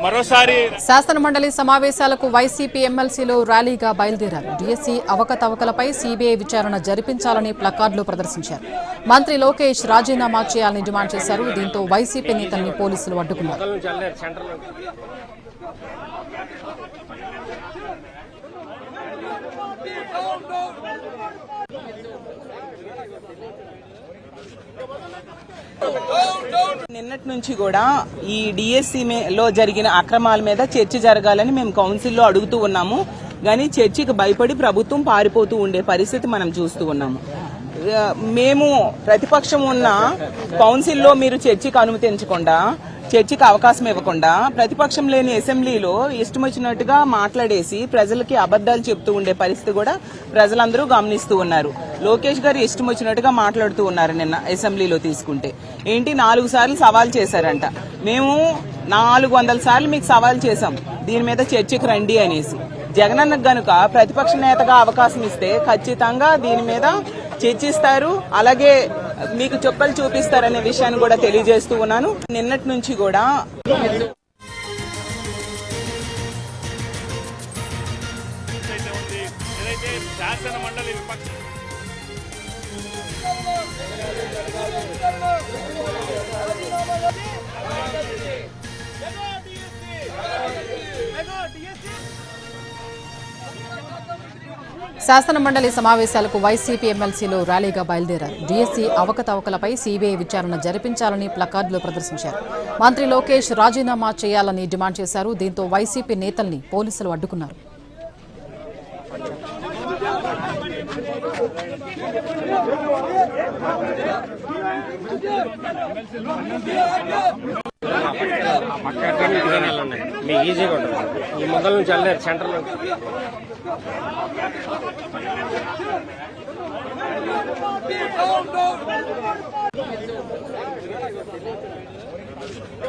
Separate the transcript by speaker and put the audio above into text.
Speaker 1: మరోసారి
Speaker 2: శాసన మండలి సమావేశాలకు వైసీపీ ఎమ్మెల్సీలు ర్యాలీగా బయలుదేరారు. డీఎస్సీ అవకతవకలపై సీబీఐ విచారణ జరిపించాలని ప్లకార్డులు ప్రదర్శించారు. మంత్రి లోకేష్ రాజీనామా చేయాలని డిమాండ్ చేశారు. దీంతో వైసీపీ నేతల్ని పోలీసులు అడ్డుకున్నారు.
Speaker 3: నిన్నటి నుంచి కూడా ఈ డిఎస్సి లో జరిగిన అక్రమాల మీద చర్చ జరగాలని మేము కౌన్సిల్లో అడుగుతూ ఉన్నాము. కానీ చర్చకి భయపడి ప్రభుత్వం పారిపోతూ ఉండే పరిస్థితి మనం చూస్తూ ఉన్నాము. మేము ప్రతిపక్షం ఉన్న కౌన్సిల్లో మీరు చర్చకు అనుమతించకుండా, చర్చకు అవకాశం ఇవ్వకుండా, ప్రతిపక్షం లేని అసెంబ్లీలో ఇష్టం వచ్చినట్టుగా మాట్లాడేసి ప్రజలకి అబద్దాలు చెప్తూ ఉండే పరిస్థితి కూడా ప్రజలందరూ గమనిస్తూ ఉన్నారు. లోకేష్ గారు ఇష్టం వచ్చినట్టుగా మాట్లాడుతూ ఉన్నారు. నిన్న అసెంబ్లీలో తీసుకుంటే 4 సార్లు సవాల్ చేశారంట. మేము 400 సార్లు మీకు సవాల్ చేశాం, దీని మీద చర్చకు రండి అనేసి. జగనన్నకు గనుక ప్రతిపక్ష నేతగా అవకాశం ఇస్తే ఖచ్చితంగా దీని మీద చర్చిస్తారు, అలాగే మీకు చుక్కలు చూపిస్తారనే విషయాన్ని కూడా తెలియజేస్తూ ఉన్నాను. నిన్నటి నుంచి కూడా
Speaker 1: శాసన మండలి
Speaker 2: శాసన మండలి సమావేశాలకు వైసీపీ ఎమ్మెల్సీలు ర్యాలీగా బయలుదేరారు. డీఎస్సీ అవకతవకలపై సీబీఐ విచారణ జరిపించాలని ప్లకార్డులు ప్రదర్శించారు. మంత్రి లోకేష్ రాజీనామా చేయాలని డిమాండ్ చేశారు. దీంతో వైసీపీ నేతల్ని పోలీసులు అడ్డుకున్నారు.
Speaker 4: మీకు ఈజీగా ఉంటుంది. ఈ మొదల నుంచి వెళ్ళారు సెంటర్లో.